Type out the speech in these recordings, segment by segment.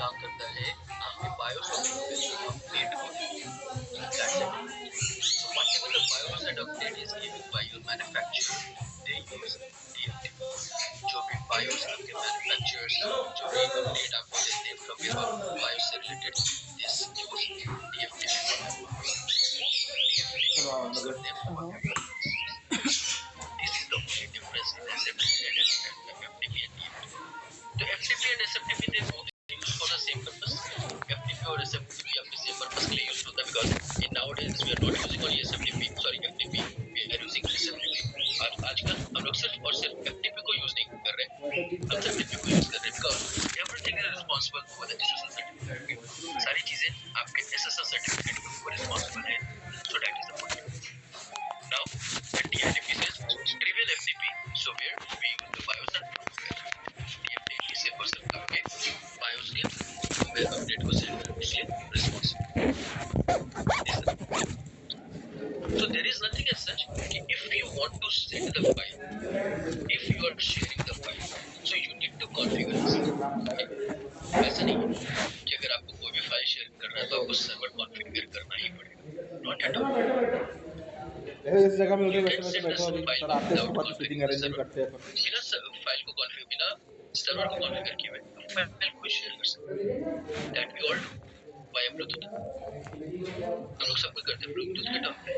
काम करता है आपके BIOS documentation update को That's it. So whatever the BIOS and update is given by your manufacturer, they use DFTP. जो भी BIOS आपके manufacturers जो भी update आपको देते हैं from your BIOS से related, this use DFTP for their purpose. This is the only difference in SFTP and FTP and DFTP. So FTP and SFTP they both used for the same purpose. FTP और SFTP आपके same purpose के लिए use होता है because in nowadays we are not using only SFTP, sorry FTP, we are using SFTP. आजकल हम लोग सिर्फ और सिर्फ FTP को use नहीं कर रहे, हम SFTP को use कर रहे हैं because everything is responsible for the SSL certificate. सारी चीजें आपके SSL certificate के ऊपर responsible है. So that is the point. Now the DFTP says trivial FTP, so where we use the BIOS and DFTP सिर्फ और सिर्फ आपके BIOS के अपडेट को सेंड करने के लिए responsible. So there is nothing as such. If you want to send the file, if you are sharing the file, so you need to configure this. ऐसा नहीं है कि अगर आपको कोई भी फाइल शेयर कर रहा है तो आपको सर्वर कॉन्फ़िगर करना ही पड़ेगा. Not at all. इस जगह में उधर वैसे बैठो अभी सर आते हैं उसके बाद सीटिंग अरेंजमेंट करते हैं बिना फाइल को कॉन्फ़िगर बिना सर्वर को कॉन्फ़िगर किए हुए फाइल को शेयर कर सकते हैं. That we all do via Bluetooth. हम लोग सब कुछ करते हैं Bluetooth के टर्म पे,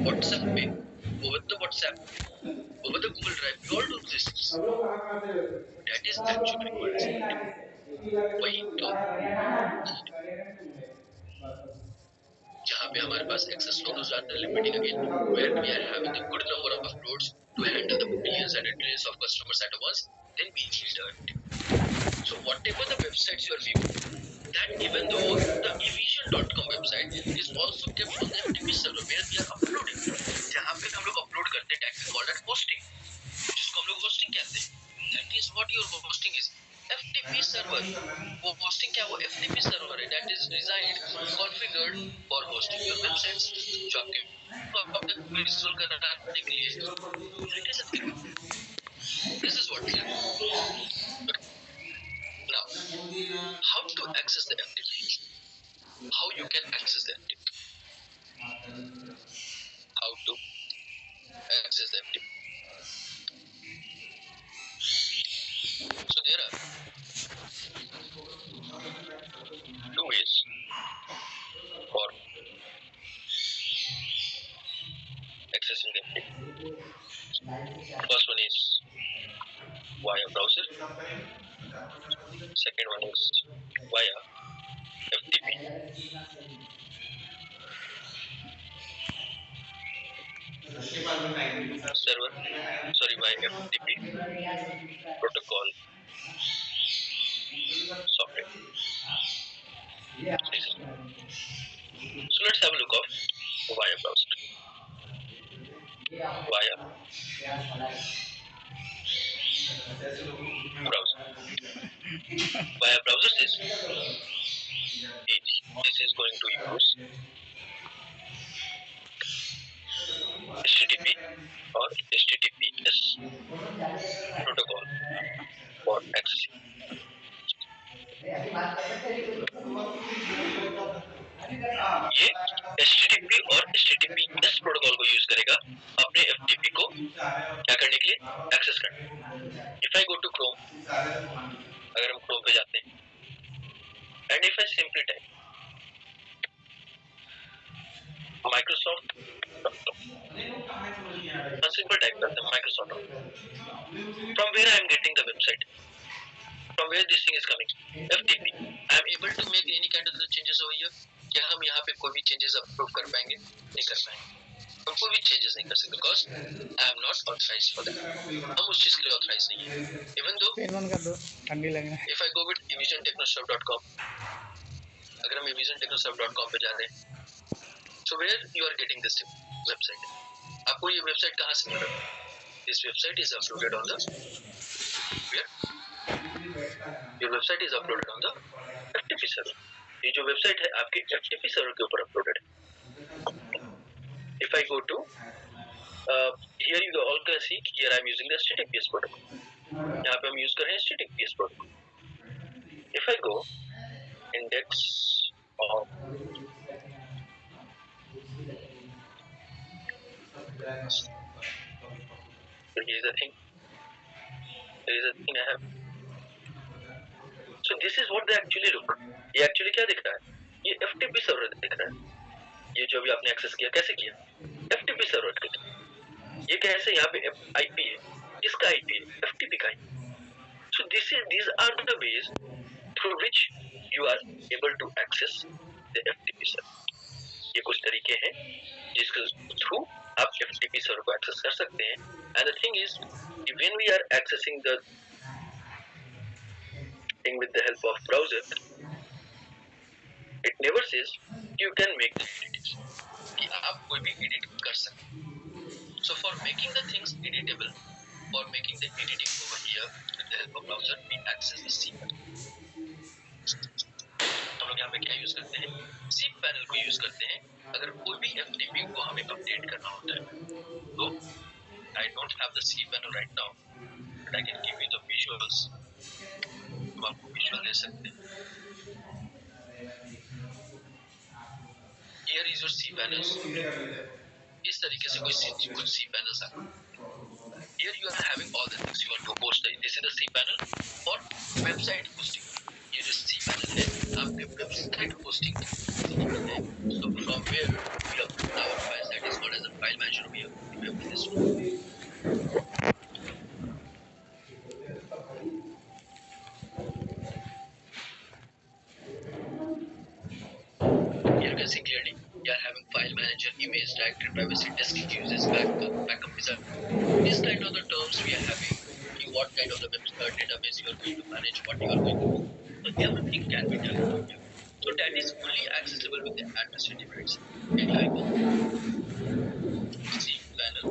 WhatsApp पे, over the WhatsApp, over the Google Drive, we all do this. That is actually required. वही तो जहाँ पे हमारे पास access flow is limiting again, where we are having a good number of nodes to handle the millions and trillions of customers at once, then we need it. So whatever the websites you are viewing, that even though the eivision.com website is also kept on the FTP server where we are uploading, जहाँ पे हम लोग upload करते हैं, that we call that hosting, जिसको हम लोग hosting कहते हैं. That is what your hosting is. FTP server, वो hosting क्या है? वो FTP server है. That is designed, configured for hosting your websites. जो आपके install करने के लिए. That is it. This is what we are. Now, how to access the FTP? How you can access the FTP? How to access the FTP? So there are two ways for accessing the FTP. First one is via browser. Second one is via FTP. Server, sorry, via FTP protocol software. So let's have a look of via browser. Via browser. Via browser this is going to use HTTP or HTTPS protocol for accessing. ये HTTP और HTTPS protocol को use करेगा अपने FTP को क्या करने के लिए, एक्सेस करने. If I go to Chrome, अगर हम Chrome पे जाते हैं, and if I simply type Microsoft.com, हम simple type करते हैं Microsoft.com. From where I am getting the website, from where this thing is coming, FTP. I am able to make any kind of the changes over here. क्या हम यहाँ पे कोई भी changes approve कर पाएंगे? नहीं कर पाएंगे. हम कोई भी changes नहीं कर सकते because I am not authorized for that. हम उस चीज के लिए authorized नहीं है. Even though if I go with evisiontechnoserve.com, अगर हम evisiontechnoserve.com पे जा रहे हैं, so where you are getting this website? आपको ये website कहाँ से मिल रहा है? This website is uploaded on the where? Your website is uploaded on the FTP server. ये जो website है आपके FTP server के ऊपर uploaded है. If I go to here you all can see here I am using the HTTPS protocol. यहाँ पे हम use कर रहे हैं HTTPS protocol. If I go index of. So here's the thing. There is a thing I have. So this is what they actually look. ये actually क्या दिख रहा है? ये FTP सर्वर दिख रहा है. ये जो भी आपने एक्सेस किया कैसे किया? FTP सर्वर दिख रहा है. ये कैसे यहाँ पे IP है? किसका IP है? FTP का IP. So these are the ways through which you are able to access the FTP server. ये कुछ तरीके हैं जिसके थ्रू आप FTP सर्वर को एक्सेस कर सकते हैं. And the thing is, when we are accessing the thing with the help of browser, it never says you can make the edits. कि आप कोई भी edit कर सकते हैं. So for making the things editable, for making the editing over here with the help of browser, we access the cPanel. हम लोग यहाँ पे क्या यूज करते हैं? cPanel को यूज करते हैं अगर कोई भी FTP को हमें अपडेट करना होता है. तो I don't have the cPanel right now, but I can give you the visuals. हम आपको visual दे सकते हैं. Here is your cPanels. इस तरीके से कुछ cPanels are. Here you are having all the things you want to host. This is the cPanel for website hosting. ये जो cPanel है आपके website hosting के लिए है. So from where we upload our files, that is called as a file manager over here. We have this one. Here you can see clearly you are having file manager, image, directory, privacy, disk uses, backup wizard. These kind of the terms we are having. What kind of the database you are going to manage, what you are going to do. So everything can be done over here. So that is fully accessible with the administrative rights. And here I go. cPanel.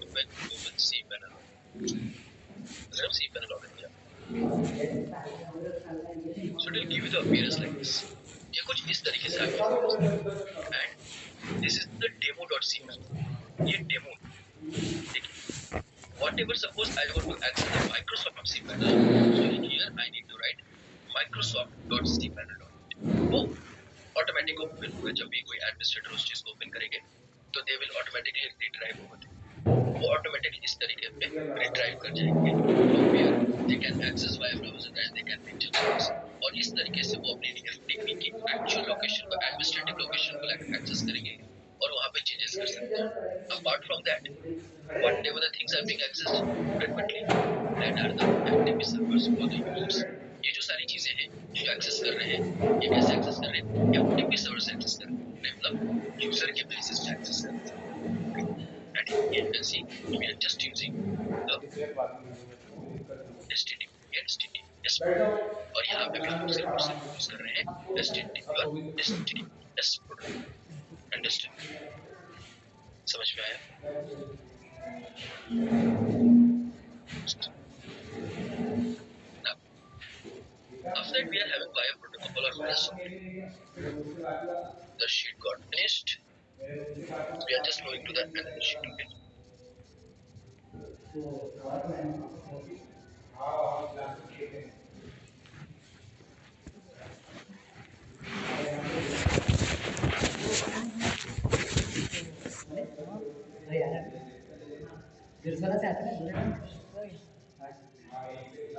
Open cPanel. Let us cPanel over here. So it will give you the appearance like this. ये कुछ इस तरीके से आएगा. And this is the demo.cPanel. ये demo. देखिए. Whatever suppose I want to access the Microsoft cPanel, so here I need to write Microsoft.cPanel. वो automatic open होगा. जब भी कोई एडमिनिस्ट्रेटर उस चीज को ओपन करेंगे तो दे विल ऑटोमेटिकली रिट्राइव होगा. वो ऑटोमेटिकली इस तरीके पे रिट्राइव कर जाएंगे. They can access via browser and they can make changes. और इस तरीके से वो अपनी FTP की एक्चुअल लोकेशन को, एडमिनिस्ट्रेटिव लोकेशन को एक्सेस करेंगे और वहां पे चेंजेस कर सकते हैं. Apart from that, whatever the things are being accessed frequently, that are the FTP servers for the users. ये जो सारी चीजें हैं जो एक्सेस कर रहे हैं, ये कैसे एक्सेस कर रहे हैं? FTP server से एक्सेस कर रहे हैं. मतलब यूजर के प्लेसेस से एक्सेस कर रहे हैं. And here you can see we are just using the HTTPS. और यहाँ पे भी हम लोग सिर्फ यूज कर रहे हैं HTTPS प्रोटोकॉल. अंडरस्टैंड? समझ में आया? Now, after that we are having via protocol or via socket. The sheet got finished. We are just moving to the another sheet. Okay.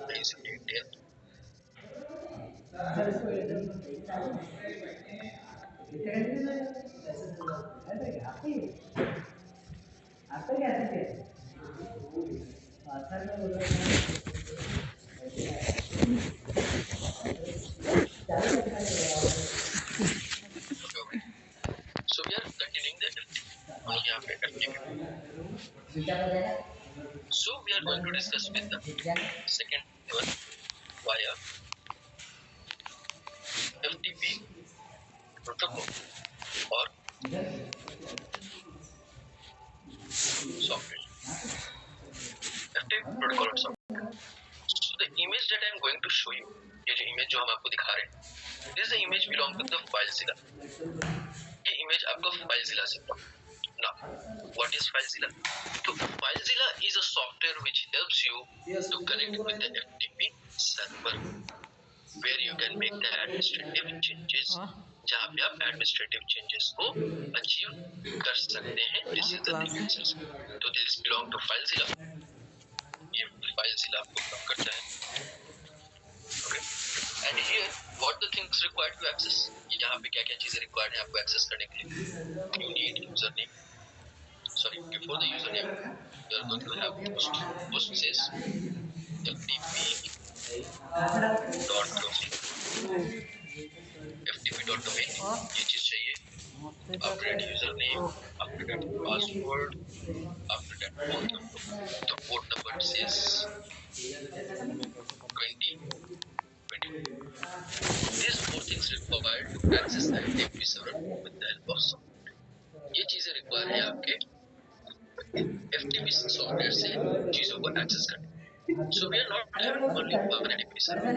Nice and detailed. So we are continuing the FTP. So we are going to discuss with the second one via FTP protocol or software. FTP protocol or software. So the image that I am going to show you, ये जो image जो हम आपको दिखा रहे हैं, this is the image belong to the FileZilla. ये image आपका FileZilla से belong. Now, what is FileZilla? So FileZilla is a software which helps you to connect with the FTP server where you can make the administrative changes. जहाँ पे आप administrative changes को achieve कर सकते हैं. This is the thing it says. So this belong to FileZilla. ये FileZilla आपको काम करता है. Okay. And here what the things required to access. यहाँ पे क्या क्या चीजें required हैं आपको access करने के लिए. You need username. Sorry, before the username, you are going to have host. Host says ftp dot domain. ftp dot domain ये चीज चाहिए. After that username, after that password, after that port number. The port number says 2021. These four things required to access the FTP server with the help of software. ये चीजें require है आपके FTP software से चीजों को access करने. So we are not having only one FTP software.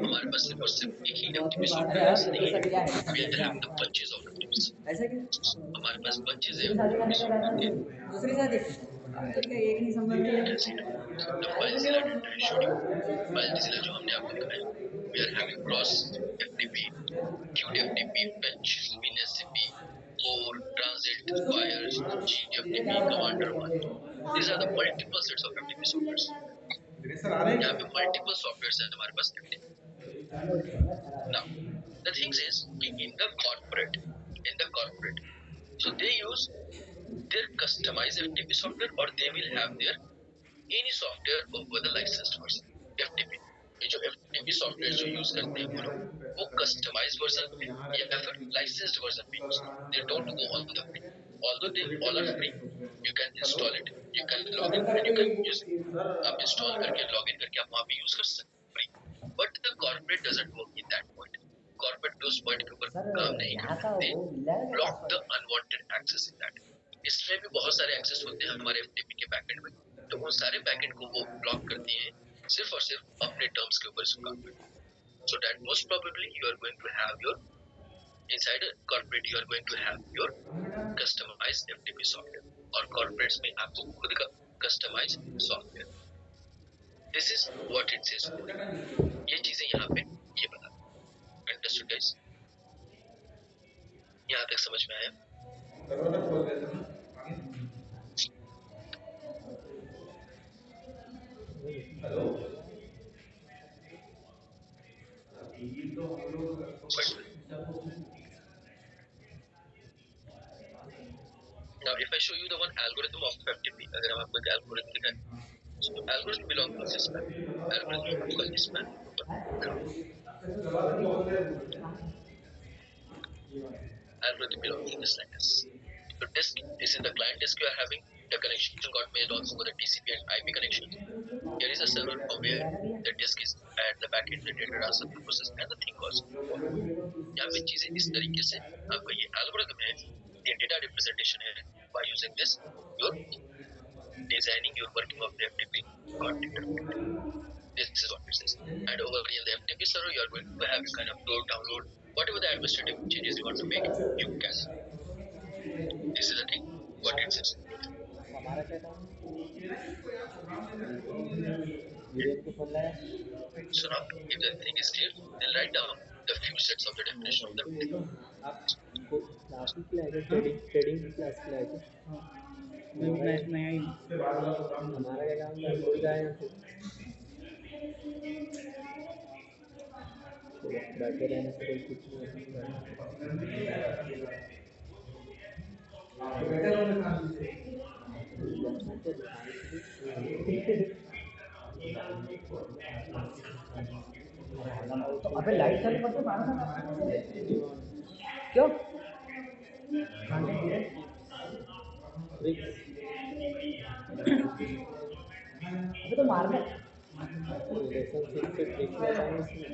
हमारे पास सिर्फ और सिर्फ एक ही FTP software ऐसा नहीं है. We are having the bunches of FTPs. हमारे पास bunches है FTP software के. दूसरी शादी तो क्या एक नहीं संभल में The FileZilla data I showed you. FileZilla जो हमने आपको दिखाया. We are having cross FTP, queued FTP, fetch, WinSCP, core, transit, fire, GFTP, commander one. These are the multiple sets of FTP softwares. यहाँ पे multiple softwares हैं हमारे पास FTP. Now, the thing is in the corporate, so they use their customized FTP software or they will have their any software over the licensed version. FTP. ये जो FTP software जो use करते हैं वो customized version में या फिर licensed version में use. They don't go on the free. Although they all are free, you can install it, you can log in and you can use it. आप install करके log in करके आप वहाँ पे use कर सकते हैं free. But the corporate doesn't work in that point. Corporate उस point के ऊपर काम नहीं करते. They block the unwanted access in that. इसमें भी बहुत सारे access होते हैं हमारे FTP के backend में. तो उन सारे पैकेट को वो ब्लॉक करती है सिर्फ और सिर्फ अपने टर्म्स के ऊपर इसको काम करती है. So that most probably you are going to have your inside a corporate you are going to have your customized FTP software और corporates में आपको खुद का customized software. This is what it says. ये चीजें यहाँ पे ये बता. Understood guys? यहाँ तक समझ में आया? Now, if I show you the one algorithm of FTP, अगर हम आपको एक algorithm दिखाएं, so algorithm belong to this man. Algorithm आपका this man. Algorithm belong to this like this. So disk, this is the client disk you are having. The connection got made also for the TCP and IP connection. Here is a server from where the disk is at the backend, the data transfer process and the thing goes. यहाँ पे चीजें इस तरीके से आपका ये algorithm है, ये data representation है. By using this, you're designing your working of the FTP content. This is what it says. And over here, the FTP server, you are going to have you kind of download whatever the administrative changes you want to make. You can. This is the thing. What it says. हमारा क्या था So now, if the thing is clear, then write down the few sets of the definition of the FTP. आप class की लाए trading की class की लाए थे. मैं नया ही हमारा क्या काम है कोई का है बैठे रहने से कोई कुछ नहीं अबे लाइट चालू करके मारना क्यों अबे तो मारना रिलेशनशिप से देखना चाहिए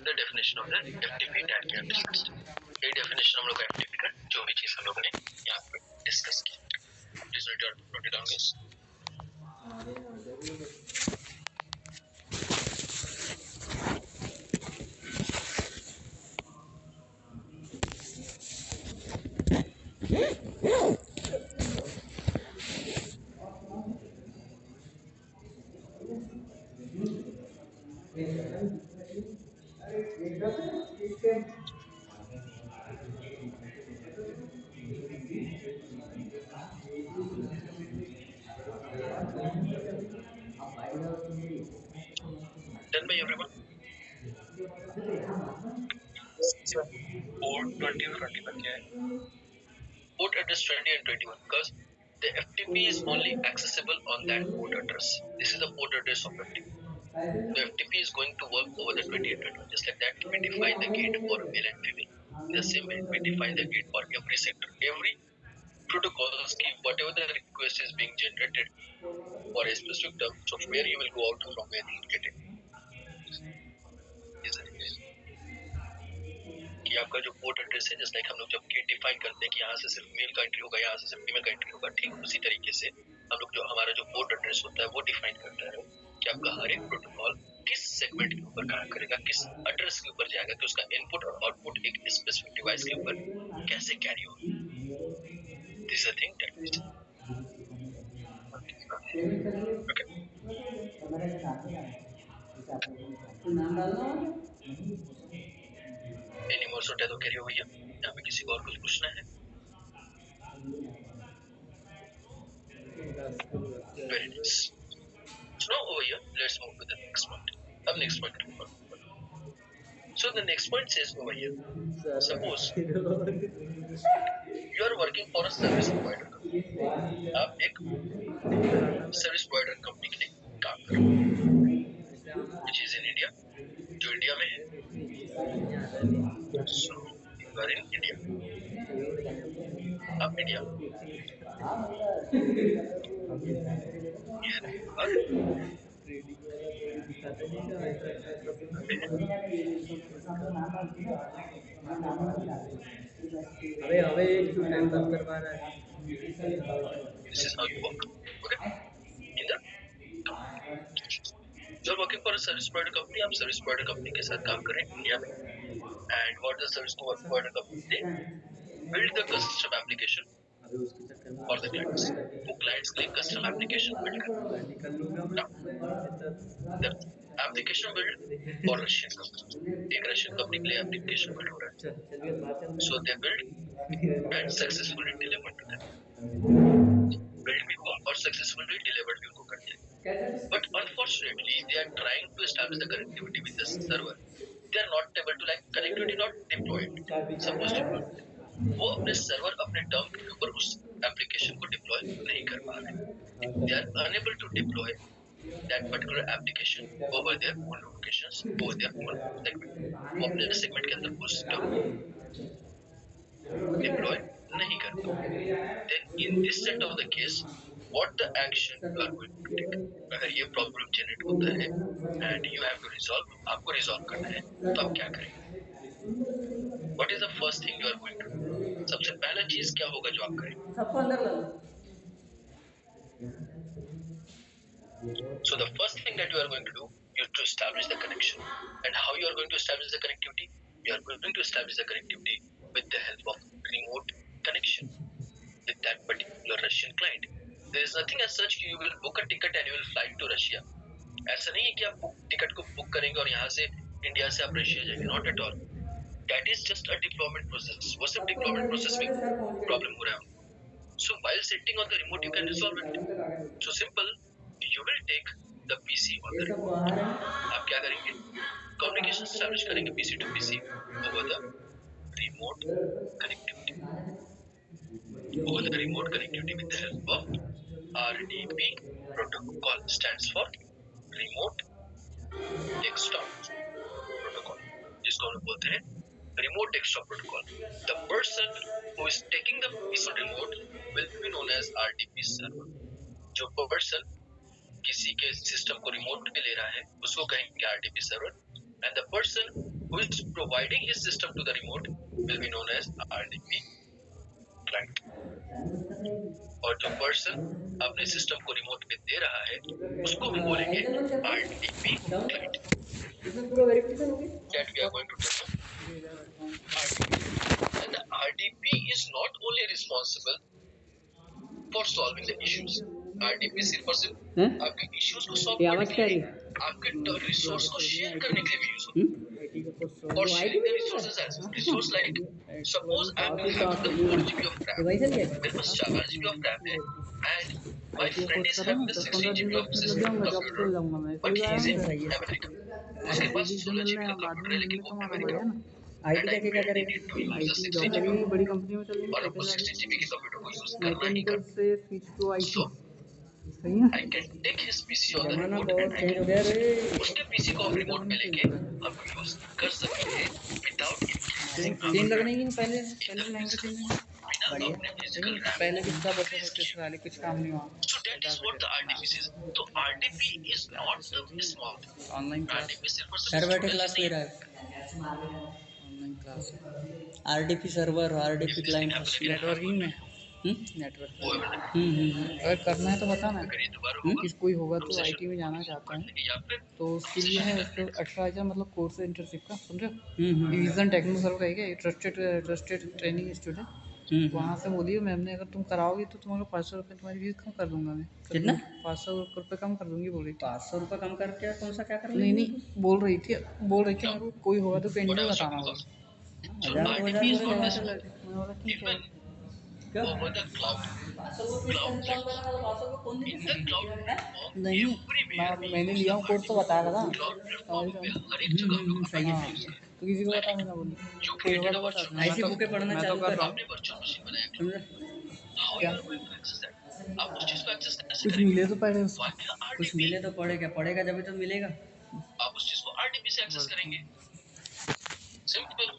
The definition of the FTP that we have discussed. ये definition हम लोग का FTP का जो भी चीज हम लोगों ने यहाँ पे डिस्कस की. Please note it down, guys. Done by everyone. Port 20 और 21 क्या है? Port address 20 and 21 because the FTP is only accessible on that port address. This is the port address of FTP. The FTP is going to work over the 20 and 21. Just like that, we define the gate for male and female. In the same way, we define the gate for every sector. Every protocols keep whatever the request is being generated for a specific term. So where you will go out from where you will get it. Is it? कि आपका जो port address है just like हम लोग जब gate define करते हैं कि यहाँ से सिर्फ मेल का एंट्री होगा यहाँ से सिर्फ फीमेल का एंट्री होगा ठीक उसी तरीके से हम लोग जो हमारा जो पोर्ट एड्रेस होता है वो डिफाइन करता है कि आपका हर एक प्रोटोकॉल किस सेगमेंट के ऊपर काम करेगा किस एड्रेस के ऊपर जाएगा कि उसका इनपुट और आउटपुट एक स्पेसिफिक डिवाइस के ऊपर कैसे कैरी होगा this a thing that any more so तो कैरी हो भैया यहाँ पे किसी को और कुछ पूछना है very nice So now over here, let's move to the next point. Next point. So the next point says over here, suppose you are working for a service provider company. आप एक सर्विस प्रोवाइडर कंपनी के लिए काम कर रहे हो which is in India, जो India में है. So you are in India. आप इंडिया अबे क्यों टाइम पास करवा रहा है This is how you work. Okay? In the you are working for a service provider company. आप service provider company के साथ काम करें इंडिया में. And what does service provider company they build the custom application for the clients. वो clients के लिए custom application build करते हैं. The application build for Russian company. एक Russian company के लिए application build हो रहा है. So they build and successfully delivered to them. Build भी हुआ और successfully delivered भी उनको कर दिया. But unfortunately, they are trying to establish the connectivity with the server. They are not able to connectivity not deployed. Suppose deployment. वो अपने server अपने टर्म के ऊपर उस एप्लीकेशन को डिप्लॉय नहीं कर पा रहे. They are unable to deploy that particular application over their own locations, over their own segment. वो अपने सेगमेंट के अंदर उस टर्म को डिप्लॉय नहीं कर पा रहे. Then in this set of the case, what the action you are going to take? अगर ये प्रॉब्लम जनरेट होता है and you have to resolve, आपको रिजॉल्व करना है तो आप क्या करेंगे? What is the first thing you are going to do? सबसे पहला चीज क्या होगा जो आप करेंगे? So the first thing that you are going to do is to establish the connection. And how you are going to establish the connectivity? You are going to establish the connectivity with the help of remote connection with that particular Russian client. There is nothing as such you will book a ticket and you will fly to Russia. ऐसा नहीं है कि आप ticket को book करेंगे और यहाँ से इंडिया से आप रशिया जाएंगे, not at all. That is just a deployment process. वो सिर्फ डिप्लॉयमेंट प्रोसेस में प्रॉब्लम हो रहा है। So while sitting on the remote, you can resolve it. So simple, you will take the PC on the remote. आप क्या करेंगे? Communication establish करेंगे PC to PC over the remote connectivity. Over the remote connectivity with the help of RDP protocol. Stands for remote desktop protocol. जिसको हम बोलते हैं remote desktop protocol. The person who is taking the PC on remote will be known as RDP server. जो person किसी के system को remote पे ले रहा है उसको कहेंगे RDP server, and the person who is providing his system to the remote will be known as RDP client. और जो पर्सन अपने सिस्टम को रिमोट पे दे रहा है उसको हम बोलेंगे RDP client. That we are going to tell RDP, and the RDP is not only responsible for solving the issues. RDP सिर्फ और सिर्फ आपके इश्यूज को सॉल्व करने के लिए, आपके रिसोर्स को शेयर करने के लिए भी यूज होता है। और sharing the resources as resource like suppose I am having the 4 GB of RAM, मेरे पास 4 GB ऑफ रैम है, and my friend is having the 16 GB of computer, but he is in America. उसके पास 16 GB का computer है लेकिन वो America में, आईटी and I जाके क्या really करेगा? need to use the IT 16 job GB, बड़ी कंपनी में चल और हमको 16 GB के कंप्यूटर को यूज करना ही मैकेनिकल करना। से स्विच टू आईटी, So सही है? I can take his PC on the जमाना remote बहुत and I चेंज हो can गया use रे। it. उसके PC को हम रिमोट पे लेके हम यूज कर सकते हैं without increasing चेंज our लगने की RAM पहले in पहले the language physical change mode. बिना बढ़िया अपने physical RAM पहले को कितना बचे increase थे किए। साले कुछ काम नहीं हुआ। So that is what the RDP is. So RDP is not the small thing. Online class RDP सिर्फ और घर सिर्फ बैठे स्टूडेंट क्लास ले नहीं रहा है। है online class RDP server If RDP this thing client happen again, networking में नेटवर्क whoever the अगर करना है तो बताना अगर ये दोबारा होगा किस कोई होगा हम तो सेशन आईटी में जाना शुरू चाहता कर है देंगे या फिर तो उसके हम लिए सेशन है उसका टर्मिनेट कर एक्स्ट्रा चार्ज मतलब कोर्स है इंटर्नशिप का समझे एविजन टेक्नो सर्व का है क्या ट्रस्टेड ट्रेनिंग इंस्टीट्यूट वहाँ से बोलिए मैम ने अगर तुम कराओगी तो तुम्हारा 500 रुपये तुम्हारी फीस कम कर दूंगा मैं कितना 500 रुपये कम कर दूंगी बोल रही थी 500 रुपये कम करके कौन सा क्या कर नहीं नहीं बोल रही थी मेरे को कोई होगा तो पेंडिंग बताना होगा So 1000 RDP is बोले not तो the मैंने बोला ठीक है even over the cloud platform. In the cloud platform, नहीं everywhere we मैंने use लिया the हूँ कोर्स तो RDP. बताया था Cloud platform पे हर एक जगह हम लोग सही है RDP use करते हैं। तो किसी को बता देना बोली You कोई created होगा a तो virtual बता ऐसी बुकें पढ़ना machine. चालू कर आपने virtual machine बनाया cloud समझे पे। How क्या you are going to access that? आप उस चीज को access कैसे कुछ करेंगे? मिले तो पहले Via कुछ RDP. मिले तो पढ़ेगा पढ़ेगा जब तो मिलेगा आप उस चीज को RDP से access करेंगे। Simple.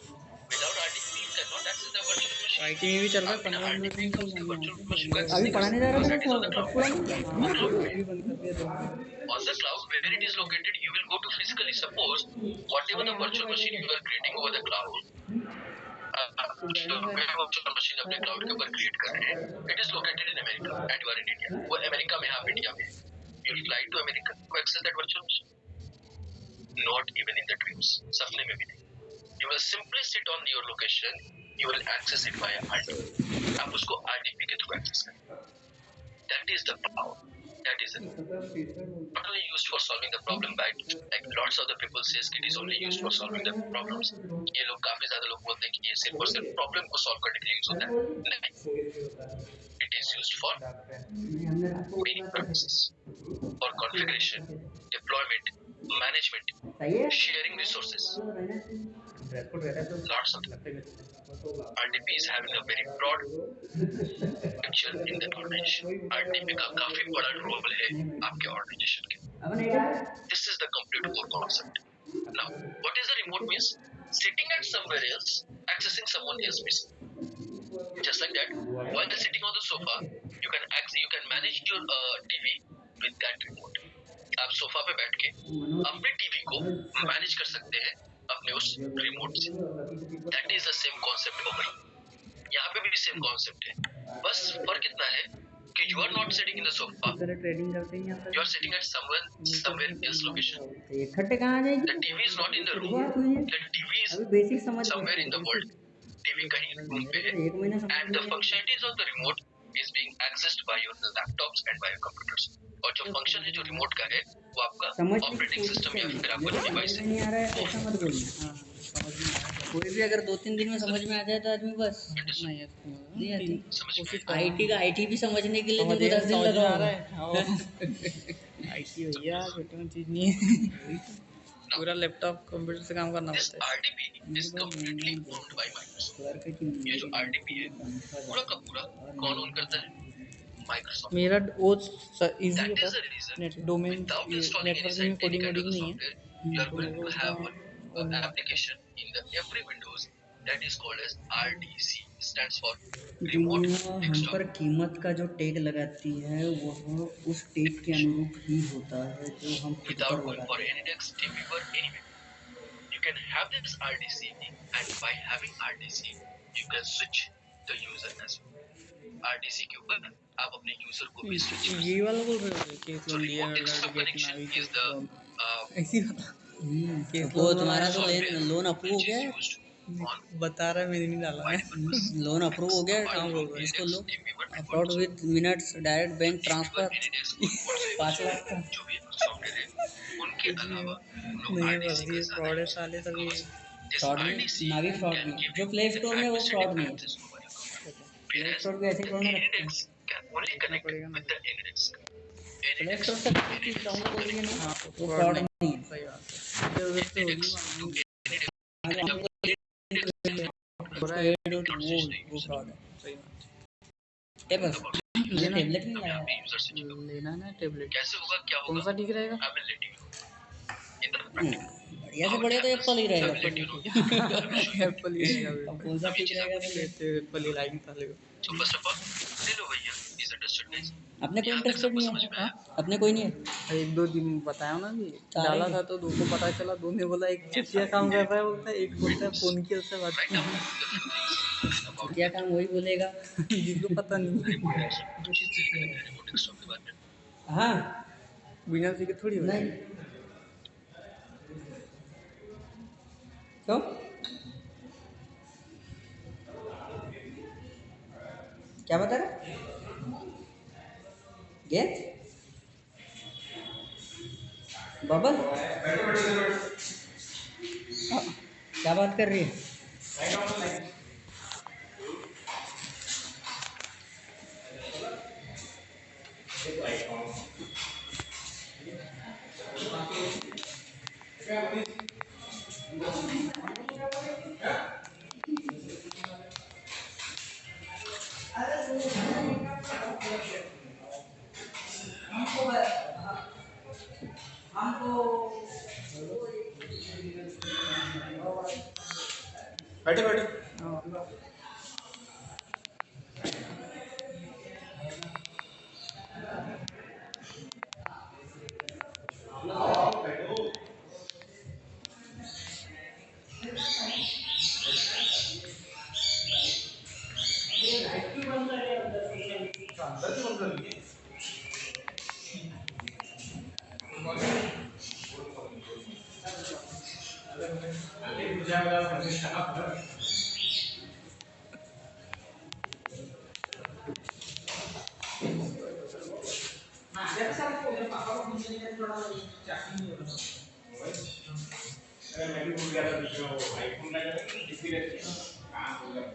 Without RDP, you cannot access the virtual machine. IT में भी चल रहा है आप बिना 15 RDP मिनट का उसके virtual machine को access अभी नहीं कर पढ़ाने सकते जा रहा because था that is on the cloud. On cloud पे. अभी बंद कर दिया On the cloud, where it is located, you will go to physically. Suppose whatever the virtual machine you are creating over the cloud, virtual machine अपने cloud के ऊपर create कर रहे हैं, it is located in America and you are in India. वो America में है, आप इंडिया में। You fly to America to access that virtual machine. Not even in the dreams. सपने में भी नहीं. You will simply sit on your location. You will access it via RDP. आप उसको RDP के through access करें. That is the power. That is it. Not only used for solving the problem, right? Like lots of the people says it is only used for solving the problems. ये लोग काफी ज्यादा लोग बोलते हैं कि ये सिर्फ और सिर्फ प्रॉब्लम को सॉल्व करने के लिए यूज होता है। नहीं, it is used for many purposes, for configuration, deployment, management, sharing resources. Lots of them. RDP is having a very broad picture in the organization. RDP का काफी बड़ा रोल है आपके ऑर्गेनाइजेशन के। This is the complete core concept. Now, what is the remote means? Sitting at somewhere else, accessing someone else missing. Just like that, while sitting on the sofa, you can manage your TV with that remote. आप sofa पे बैठ के अपने TV को manage कर सकते हैं अपने उस रिमोट से। That is the same concept over here. यहाँ पे भी सेम कॉन्सेप्ट है, बस फर्क इतना है कि you are not sitting in the sofa, trading करते हैं यहाँ you are sitting at somewhere else location. इकट्ठे कहाँ आ जाएगी The TV is not in the room. The TV is basic समझ somewhere in the world. TV कहीं room पे है, एक महीना and the functionalities of the remote is being accessed by your laptops and by your computers. और जो function है जो रिमोट का है वो आपका समझने की ऑपरेटिंग कोशिश सिस्टम या करना, फिर मेरे आपका को डिवाइस समझ है। में नहीं आ रहा है ऐसा मत बोलना। हाँ समझ में आया। कोई भी अगर 2-3 दिन में समझ में आ जाए तो आदमी बस नहीं है नहीं आती। समझ में कोशिश आया। कर आईटी का आईटी भी समझने के लिए तुमको समझिए 10 दिन समझ लगा में आ होगा। रहा है आईटी भैया छोटी मोटी चीज नहीं है पूरा लैपटॉप कंप्यूटर से काम करना दिस पड़ता है। आरडीपी मेरे is pass completely owned by Microsoft. Work की ये जो मेरी आरडीपी है पूरा का पूरा कौन ओन करता है? माइक्रोसॉफ्ट। मेरा वो इजी दैट है इज पर the region net domain without installing networking में any कोडिंग kind of वोडिंग the नहीं है software, you are तो going मेरे को to उतना have one वो नहीं आता। application in the every Windows that is called as RDC, stands for Remote दुनिया हम Desktop। पर कीमत का जो टैग लगाती है वह उस टैग के अनुरूप ही होता है जो हम खुद Without पर going for लगाते हैं। any text team viewer anyway, you can have this RDC, and by having RDC, you can switch the user as well। RDC के ऊपर आप अपने यूजर को भी स्विच कर ये सकते वाला बोल रहे हो केस हो। So लोन लिया remote alert desktop get connection नावी is the लोन ऐसी बता केस वो लोन लोन तुम्हारा आया तो software लोन अप्रूव हो which गया is है। used on बता रहा है मैंने नहीं डाला है लोन अप्रूव हो गया है। कहाँ बोल रहा इसको Linux low TeamViewer upload 2.0। With minutes direct तो बैंक TeamViewer ट्रांसफर AnyDesk और whatsoever 5 लाख का। जो भी सॉफ्टवेयर है उनके कुछ भी अलावा हो हम लोग नहीं RDC फर्जी का है ज्यादा फ्रॉड है यूज साले करते हैं सभी because this फ्रॉड RDC नहीं, ना भी फ्रॉड can नहीं, give जो you प्ले the स्टोर में वो फ्रॉड administrative नहीं है। access over your computer, play whereas store भी ऐसे the थोड़ा ना रखते हैं। AnyDesk can only देखना connect पड़ेगा ना with the AnyDesk। Play AnyDesk store to से कोई चीज़ AnyDesk डाउनलोड होगी connect ना हाँ वो फ्रॉड फ्रॉड नहीं नहीं है। सही बात है इधर उधर से होगी AnyDesk to मांगेंगे AnyDesk हाँ, जो हमको हो रहा उसको है एड not switch the वो user फ्रॉड है। सही बात ए बस मैंने लेना टेबलेट नहीं हम लाया यहाँ पे है। यूजर से नहीं लेना ना टेबलेट कैसे होगा क्या कौन होगा सा ठीक रहेगा I will let you know in the practical. बढ़िया से बढ़िया तो एप्पल ही रहेगा। let you know एप्पल ही रहेगा अब कौन सा अब ये ठीक चीज रहेगा आपको फिर? फिर एप्पल ही लाएंगे साले को सो फर्स्ट ऑफ ऑल ले लो भैया इज अंडरस्टूड गाइस। अपने कोई यहाँ तक इंटरेस्टेड सबको नहीं समझ है। में हाँ आया? अपने कोई नहीं है। एक दो दिन बताया ना भी सारे डाला ही। था तो दो को पता चला दो ने बोला एक चुटिया काम कर रहा है बोलता है एक बोलता है फोन की उससे बात write down different things about छुट्टिया काम वही बोलेगा। जिसको पता नहीं रिमोट डेस्कटॉप कुछ चीज सीखने लगे रिमोट डेस्कटॉप के बारे में। हाँ बिना सीखे थोड़ी हो नहीं क्यों क्या बता रहे गेंद बबल क्या बात कर रही है? बैठे बैठे अंदर की बंद कर दी मैं भी भूल गया था बीच में वो आईफोन का डिस्प्ले काम हो गया